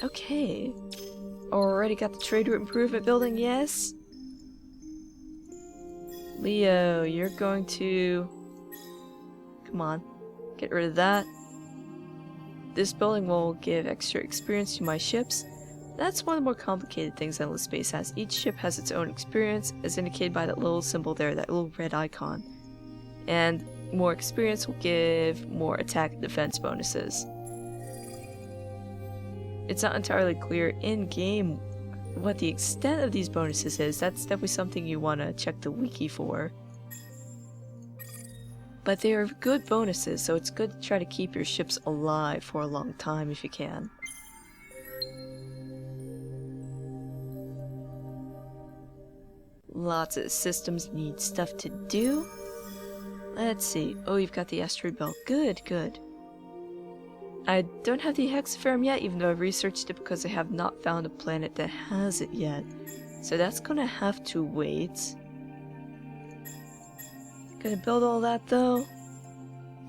Okay. Already got the trade route improvement building, yes? Leo, you're going to... Come on. Get rid of that. This building will give extra experience to my ships. That's one of the more complicated things Endless Space has. Each ship has its own experience, as indicated by that little symbol there, that little red icon. And more experience will give more attack and defense bonuses. It's not entirely clear in-game what the extent of these bonuses is. That's definitely something you want to check the wiki for. But they are good bonuses, so it's good to try to keep your ships alive for a long time if you can. Lots of systems need stuff to do. Let's see. Oh, you've got the asteroid belt. Good, good. I don't have the hexaferum yet, even though I've researched it, because I have not found a planet that has it yet. So that's gonna have to wait. Gonna build all that though.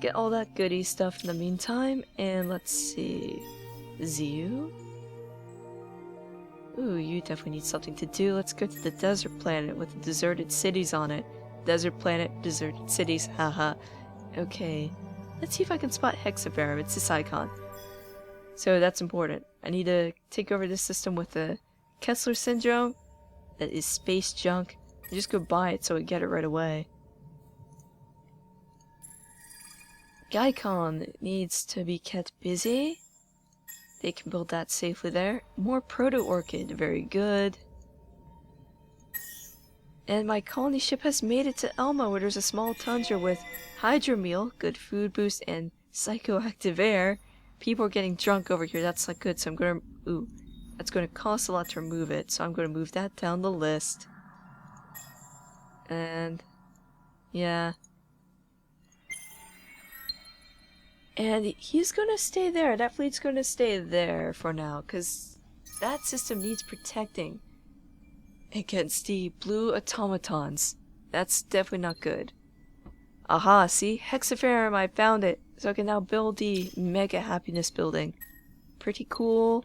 Get all that goodie stuff in the meantime, and let's see. Ziu? Ooh, you definitely need something to do. Let's go to the desert planet with the deserted cities on it. Desert planet, deserted cities, haha. Okay. Let's see if I can spot hexaferum. It's this icon. So that's important. I need to take over this system with the Kessler syndrome. That is space junk. Just go buy it so I get it right away. Gycon needs to be kept busy. They can build that safely there. More proto-orchid, very good. And my colony ship has made it to Elma, where there's a small tundra with hydromeal, good food boost, and psychoactive air. People are getting drunk over here, that's not good, so I'm gonna... Ooh, that's gonna cost a lot to remove it, so I'm gonna move that down the list. And... yeah. And he's gonna stay there, that fleet's gonna stay there for now, because that system needs protecting against the blue automatons. That's definitely not good. Aha, see? Hexaferum, I found it! So I can now build the Mega Happiness building. Pretty cool.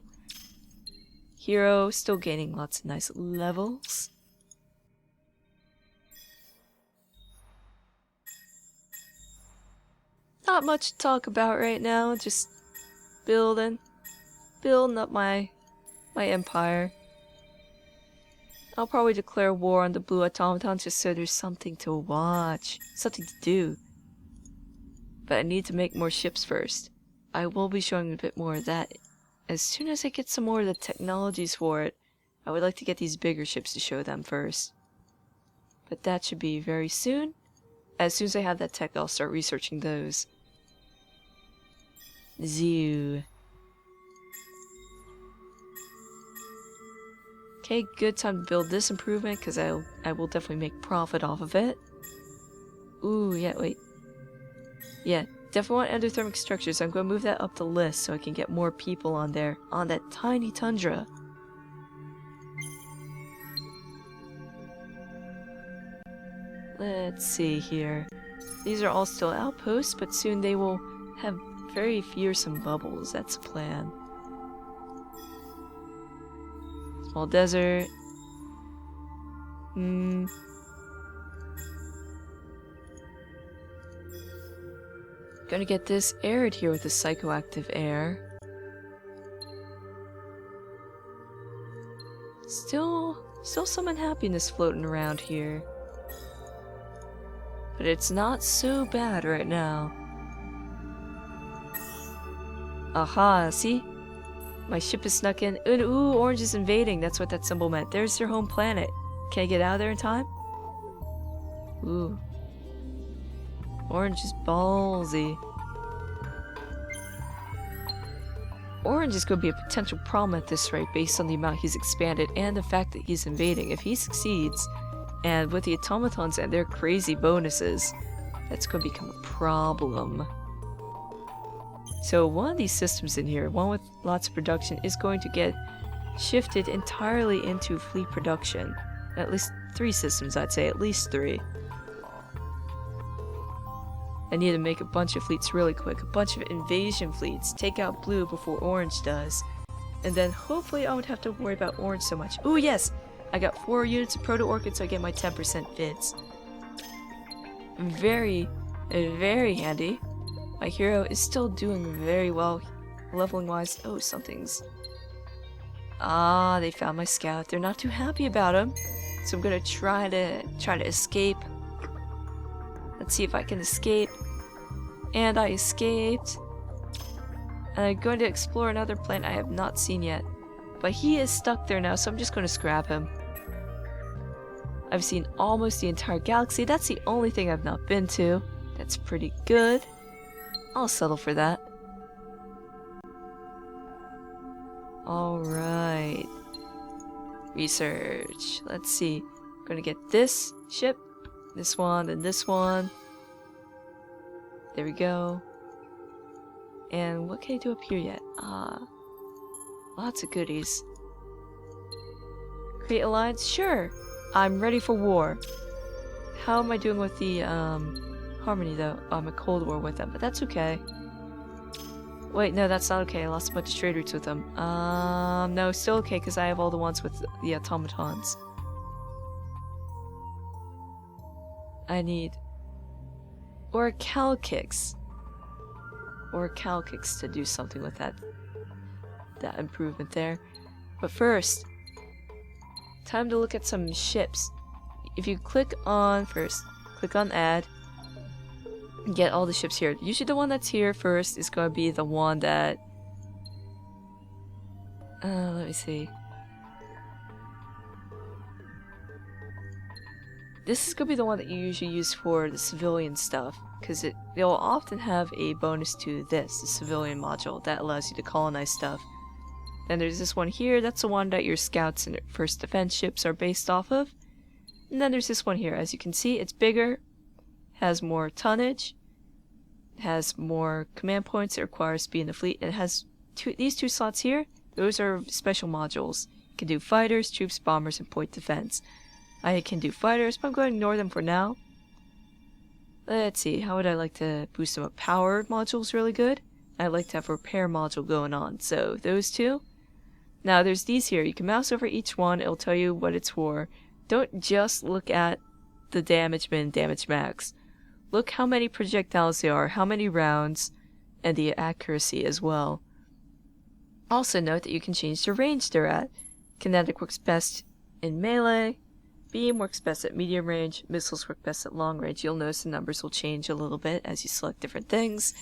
Hero, still gaining lots of nice levels. Not much to talk about right now, just building up my empire. I'll probably declare war on the blue automatons just so there's something to watch, something to do. But I need to make more ships first. I will be showing a bit more of that as soon as I get some more of the technologies for it. I would like to get these bigger ships to show them first. But that should be very soon. As soon as I have that tech, I'll start researching those. Zoo. Okay, good time to build this improvement, because I will definitely make profit off of it. Ooh, yeah, wait. Yeah, definitely want endothermic structures. I'm going to move that up the list so I can get more people on there, on that tiny tundra. Let's see here. These are all still outposts, but soon they will have very fearsome bubbles. That's the plan. Small desert. Gonna get this aired here with the psychoactive air. Still some unhappiness floating around here. But it's not so bad right now. Aha, see? My ship is snuck in. Ooh, Orange is invading. That's what that symbol meant. There's their home planet. Can I get out of there in time? Ooh. Orange is ballsy. Orange is going to be a potential problem at this rate based on the amount he's expanded and the fact that he's invading. If he succeeds, and with the automatons and their crazy bonuses, that's going to become a problem. So one of these systems in here, one with lots of production, is going to get shifted entirely into fleet production. At least 3 systems, I'd say. At least 3. I need to make a bunch of fleets really quick. A bunch of invasion fleets. Take out blue before orange does. And then hopefully I won't have to worry about orange so much. Ooh, yes! I got 4 units of proto-orchid, so I get my 10% vids. Very, very handy. My hero is still doing very well, leveling-wise. Oh, something's... Ah, they found my scout. They're not too happy about him. So I'm gonna try to escape. Let's see if I can escape. And I escaped. And I'm going to explore another planet I have not seen yet. But he is stuck there now, so I'm just going to scrap him. I've seen almost the entire galaxy. That's the only thing I've not been to. That's pretty good. I'll settle for that. Alright. Research. Let's see. I'm going to get this ship, this one, and this one. There we go. And what can I do up here yet? Lots of goodies. Create alliance? Sure. I'm ready for war. How am I doing with the Harmony though? Oh, I'm at Cold War with them, but that's okay. Wait, no, that's not okay. I lost a bunch of trade routes with them. No, still okay because I have all the ones with the automatons. I need Orichalcix to do something with that improvement there. But first, time to look at some ships. If you click on add, get all the ships here. Usually the one that's here first is going to be the one that let me see. This is going to be the one that you usually use for the civilian stuff, because they'll often have a bonus to this, the civilian module, that allows you to colonize stuff. Then there's this one here, that's the one that your scouts and first defense ships are based off of. And then there's this one here, as you can see, it's bigger, has more tonnage, has more command points, it requires to be in the fleet, and it has these two slots here, those are special modules. You can do fighters, troops, bombers, and point defense. I can do fighters, but I'm going to ignore them for now. Let's see, how would I like to boost them up? Power module's really good. I'd like to have a repair module going on, so those two. Now there's these here, you can mouse over each one, it'll tell you what it's for. Don't just look at the damage min, damage max. Look how many projectiles there are, how many rounds, and the accuracy as well. Also note that you can change the range they're at. Kinetic works best in melee. Beam works best at medium range, missiles work best at long range. You'll notice the numbers will change a little bit as you select different things.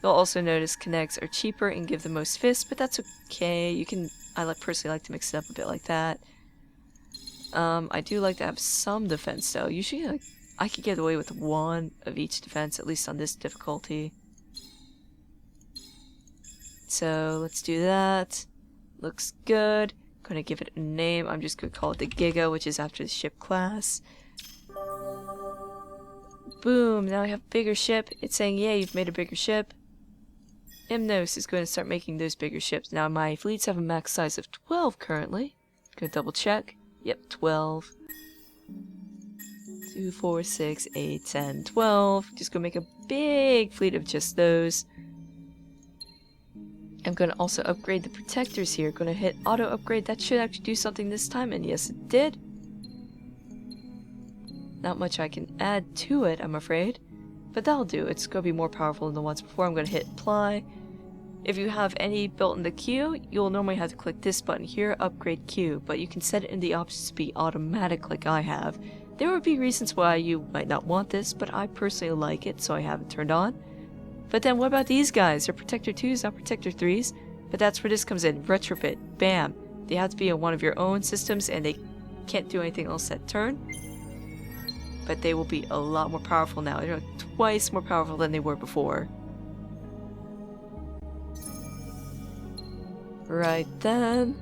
You'll also notice kinetics are cheaper and give the most fists, but that's okay. I personally like to mix it up a bit like that. I do like to have some defense though. Usually I could get away with one of each defense, at least on this difficulty. So let's do that. Looks good. Gonna give it a name. I'm just gonna call it the Giga, which is after the ship class. Boom, now I have a bigger ship. It's saying, yeah, you've made a bigger ship. Imnos is going to start making those bigger ships. Now my fleets have a max size of 12 currently. Gonna double check. Yep, 12. 2, 4, 6, 8, 10, 12. Just gonna make a big fleet of just those. I'm going to also upgrade the protectors here. Going to hit auto upgrade. That should actually do something this time, and yes it did. Not much I can add to it, I'm afraid. But that'll do. It's going to be more powerful than the ones before. I'm going to hit apply. If you have any built in the queue, you'll normally have to click this button here, upgrade queue. But you can set it in the options to be automatic like I have. There would be reasons why you might not want this, but I personally like it, so I have it turned on. But then what about these guys? They're Protector 2s, not Protector 3s. But that's where this comes in. Retrofit. Bam. They have to be in one of your own systems and they can't do anything else that turn. But they will be a lot more powerful now. They're twice more powerful than they were before. Right then.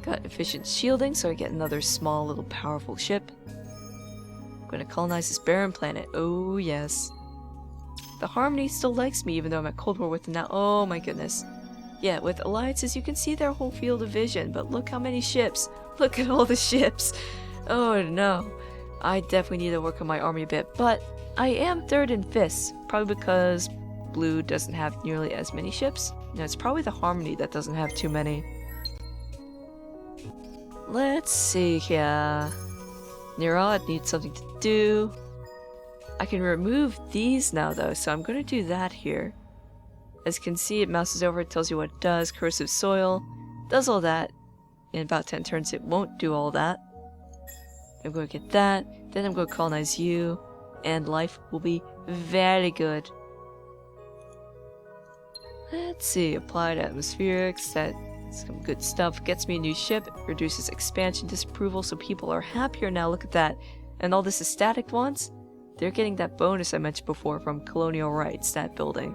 Got efficient shielding, so I get another small little powerful ship. I'm gonna colonize this barren planet. Oh yes. The Harmony still likes me even though I'm at Cold War with them now. Oh my goodness. Yeah, with alliances you can see their whole field of vision, but look how many ships. Look at all the ships. Oh no. I definitely need to work on my army a bit, but I am third in fists, probably because Blue doesn't have nearly as many ships. No, it's probably the Harmony that doesn't have too many. Let's see here. Nirad needs something to do. I can remove these now though, so I'm gonna do that here. As you can see, it mouses over, it tells you what it does. Corrosive soil does all that. In about 10 turns it won't do all that. I'm going to get that, then I'm going to colonize you, and life will be very good. Let's see, applied atmospherics, that's some good stuff. Gets me a new ship, reduces expansion disapproval, so people are happier now, look at that. And all this is static ones, they're getting that bonus I mentioned before from colonial rights, that building.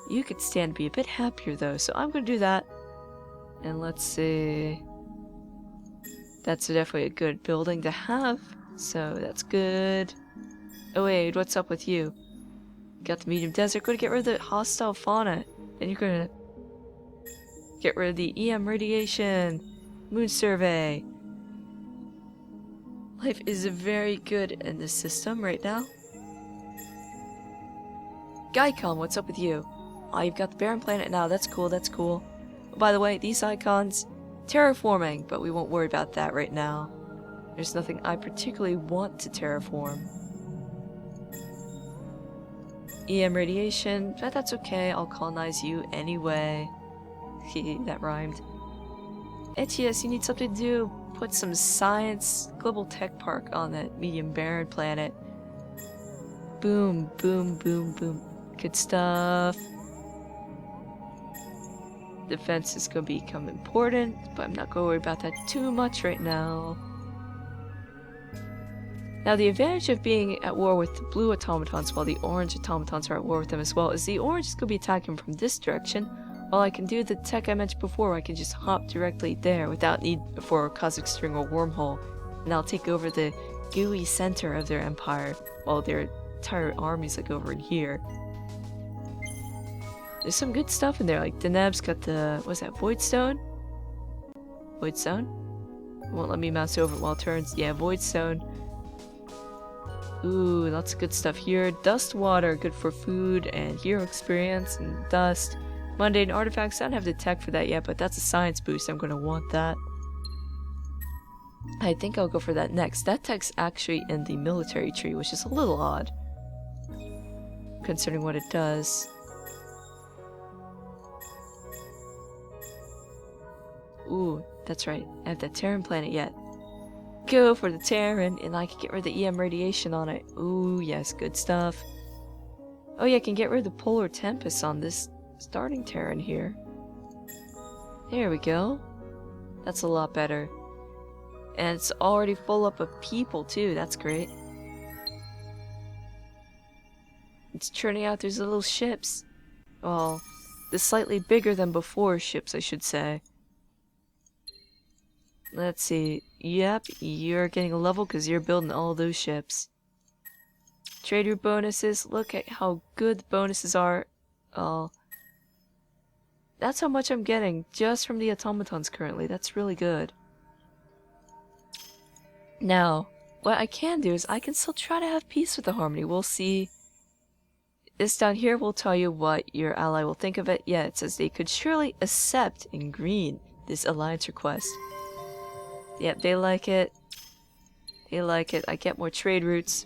You could stand to be a bit happier though, so I'm going to do that. And let's see... That's definitely a good building to have, so that's good. Oh wait, what's up with you? Got the medium desert, going to get rid of the hostile fauna. And you're going to get rid of the EM radiation. Moon survey. Life is very good in this system right now. Gaikon, what's up with you? Oh, you've got the barren planet now, that's cool, that's cool. By the way, these icons, terraforming, but we won't worry about that right now. There's nothing I particularly want to terraform. EM radiation, but that's okay, I'll colonize you anyway. That rhymed. Etius, you need something to do. Put some science, global tech park on that medium barren planet. Boom, boom, boom, boom. Good stuff. Defense is going to become important, but I'm not going to worry about that too much right now. Now the advantage of being at war with the blue automatons while the orange automatons are at war with them as well is the orange is going to be attacking from this direction, while I can do the tech I mentioned before where I can just hop directly there without need for a cosmic string or wormhole, and I'll take over the gooey center of their empire while their entire army's like over in here. There's some good stuff in there, like Deneb's got the, what's that, Void Stone? Void Stone? It won't let me mouse over it while it turns. Yeah, Void Stone. Ooh, lots of good stuff here. Dust Water, good for food and hero experience and dust. Mundane Artifacts, I don't have the tech for that yet, but that's a science boost, I'm gonna want that. I think I'll go for that next. That tech's actually in the military tree, which is a little odd, considering what it does. Ooh, that's right. I have that Terran planet yet. Go for the Terran, and I can get rid of the EM radiation on it. Ooh, yes, good stuff. Oh yeah, I can get rid of the Polar Tempest on this starting Terran here. There we go. That's a lot better. And it's already full up of people too, that's great. It's churning out these little ships. Well, the slightly bigger than before ships, I should say. Let's see. Yep, you're getting a level because you're building all those ships. Trade route bonuses. Look at how good the bonuses are. Oh, that's how much I'm getting just from the automatons currently. That's really good. Now, what I can do is I can still try to have peace with the Harmony. We'll see. This down here will tell you what your ally will think of it. Yeah, it says they could surely accept in green this alliance request. Yep, they like it. They like it. I get more trade routes.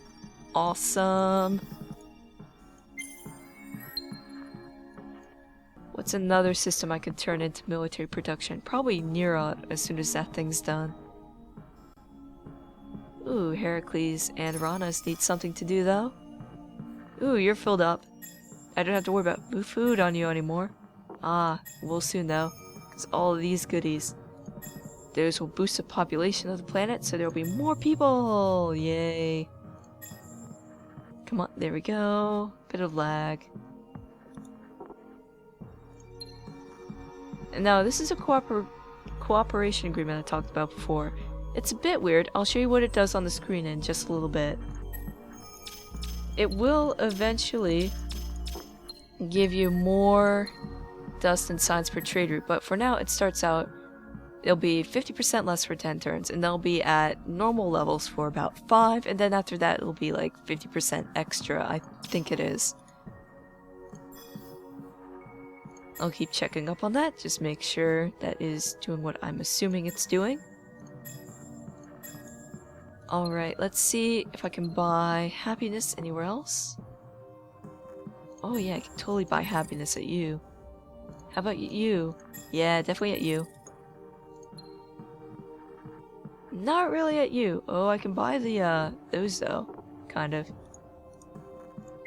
Awesome. What's another system I could turn into military production? Probably Nero as soon as that thing's done. Ooh, Heracles and Ranas need something to do though. Ooh, you're filled up. I don't have to worry about food on you anymore. Ah, we'll soon though. Because all of these goodies. Those will boost the population of the planet, so there will be more people! Yay! Come on, there we go. Bit of lag. And now, this is a cooperation agreement I talked about before. It's a bit weird. I'll show you what it does on the screen in just a little bit. It will eventually give you more dust and science per trade route, but for now it starts out, it'll be 50% less for 10 turns, and they'll be at normal levels for about 5, and then after that it'll be like 50% extra, I think it is. I'll keep checking up on that, just make sure that is doing what I'm assuming it's doing. Alright, let's see if I can buy happiness anywhere else. Oh yeah, I can totally buy happiness at you. How about you? Yeah, definitely at you. Not really at you. Oh, I can buy the, those though. Kind of.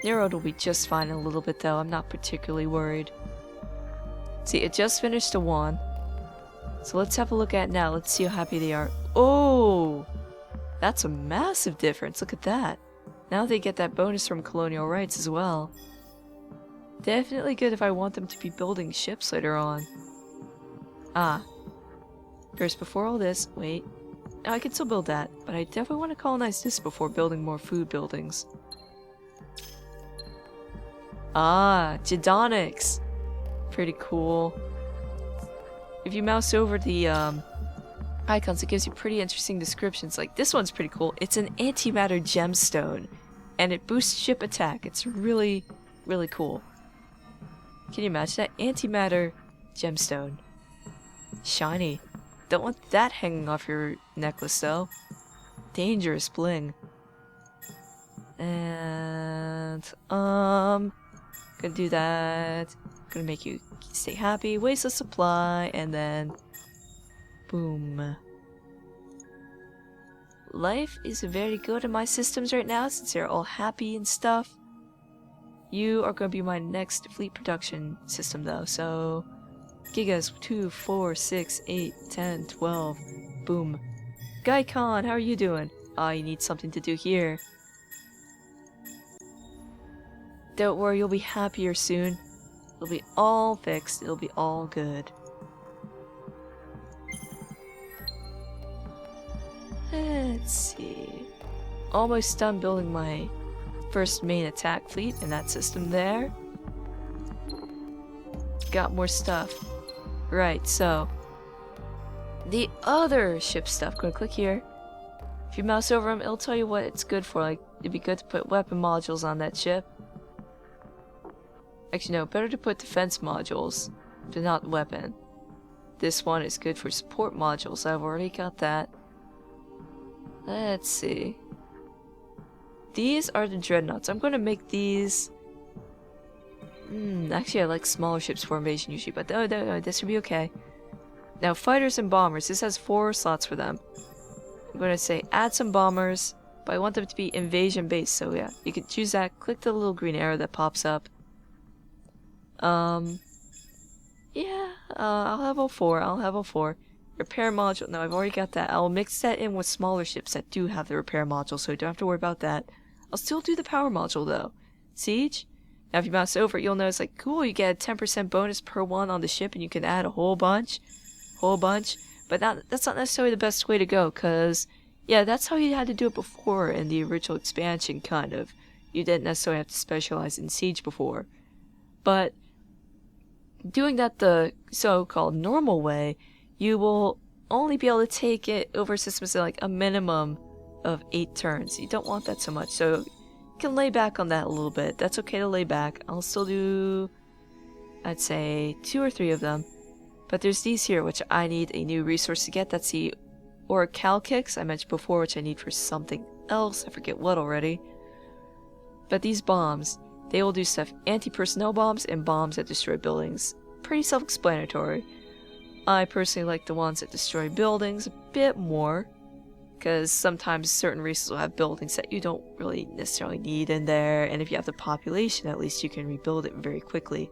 Narrowed will be just fine in a little bit though, I'm not particularly worried. See, it just finished a 1. So let's have a look at it now, let's see how happy they are. Oh! That's a massive difference, look at that. Now they get that bonus from colonial rights as well. Definitely good if I want them to be building ships later on. Ah. First, before all this, wait. Now, I can still build that, but I definitely want to colonize this before building more food buildings. Ah, Gedonics! Pretty cool. If you mouse over the icons, it gives you pretty interesting descriptions. Like, this one's pretty cool. It's an antimatter gemstone, and it boosts ship attack. It's really, really cool. Can you imagine that? Antimatter gemstone. Shiny. Don't want that hanging off your necklace, though. Dangerous bling. And, gonna do that. Gonna make you stay happy, waste the supply, and then boom. Life is very good in my systems right now since they're all happy and stuff. You are gonna be my next fleet production system though, so Gigas 2, 4, 6, 8, 10, 12. Boom. Gaikon, how are you doing? Ah, you need something to do here. Don't worry, you'll be happier soon. It'll be all fixed. It'll be all good. Let's see. Almost done building my first main attack fleet in that system there. Got more stuff. Right, so the other ship stuff. Go click here. If you mouse over them, it'll tell you what it's good for. Like, it'd be good to put weapon modules on that ship. Actually, no, better to put defense modules, but not weapon. This one is good for support modules. I've already got that. Let's see. These are the dreadnoughts. I'm going to make these. Actually, I like smaller ships for invasion usually, but no, this should be okay. Now, fighters and bombers. This has 4 slots for them. I'm going to say add some bombers, but I want them to be invasion based. So yeah, you can choose that. Click the little green arrow that pops up. Yeah, I'll have all 4. I'll have all 4. Repair module. No, I've already got that. I'll mix that in with smaller ships that do have the repair module, so you don't have to worry about that. I'll still do the power module though. Siege. Now, if you mouse over it, you'll notice like, cool, you get a 10% bonus per one on the ship, and you can add a whole bunch. But that's not necessarily the best way to go, cause yeah, that's how you had to do it before in the original expansion. Kind of. You didn't necessarily have to specialize in siege before, but doing that the so-called normal way, you will only be able to take it over systems at like a minimum of 8 turns. You don't want that so much, so you can lay back on that a little bit. That's okay to lay back. I'll still do, I'd say, 2 or 3 of them. But there's these here, which I need a new resource to get. That's the Oracle kicks I mentioned before, which I need for something else. I forget what already. But these bombs, they will do stuff. Anti-personnel bombs and bombs that destroy buildings. Pretty self-explanatory. I personally like the ones that destroy buildings a bit more, because sometimes certain races will have buildings that you don't really necessarily need in there, and if you have the population, at least you can rebuild it very quickly.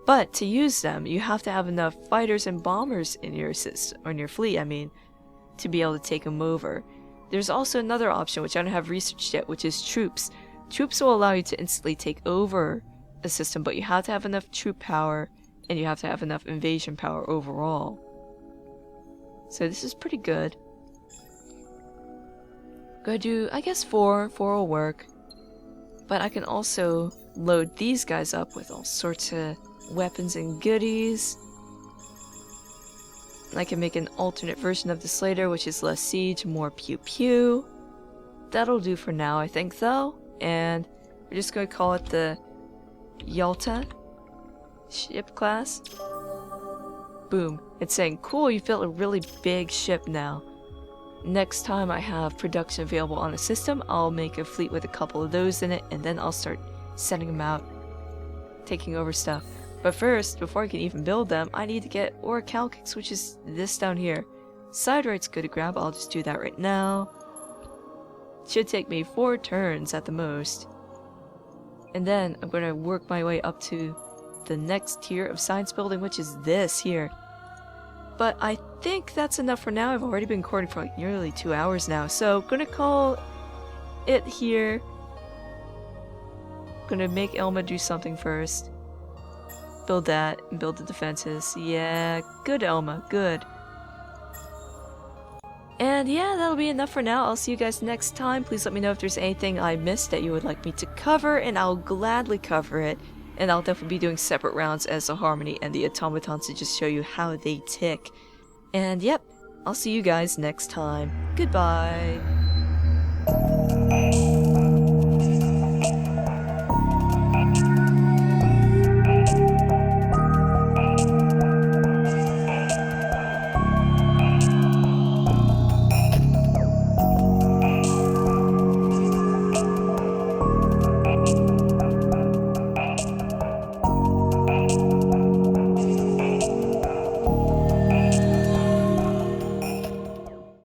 But to use them, you have to have enough fighters and bombers in your system, or in your fleet, I mean, to be able to take them over. There's also another option, which I don't have researched yet, which is troops. Troops will allow you to instantly take over a system, but you have to have enough troop power, and you have to have enough invasion power overall. So this is pretty good. Gonna do, I guess 4 will work. But I can also load these guys up with all sorts of weapons and goodies. I can make an alternate version of this later, which is less siege, more pew pew. That'll do for now, I think, though. And we're just going to call it the Yalta. Ship class. Boom. It's saying, cool, you built a really big ship now. Next time I have production available on a system, I'll make a fleet with a couple of those in it, and then I'll start sending them out, taking over stuff. But first, before I can even build them, I need to get orichalcix, which is this down here. Side right's good to grab, I'll just do that right now. Should take me 4 turns at the most. And then I'm going to work my way up to the next tier of science building, which is this here. But I think that's enough for now. I've already been recording for like nearly 2 hours now, so I'm gonna call it here. I'm gonna make Elma do something first. Build that and build the defenses. Yeah, good Elma, good. And yeah, that'll be enough for now. I'll see you guys next time. Please let me know if there's anything I missed that you would like me to cover, and I'll gladly cover it. And I'll definitely be doing separate rounds as Disharmony and the automatons to just show you how they tick. And yep, I'll see you guys next time. Goodbye.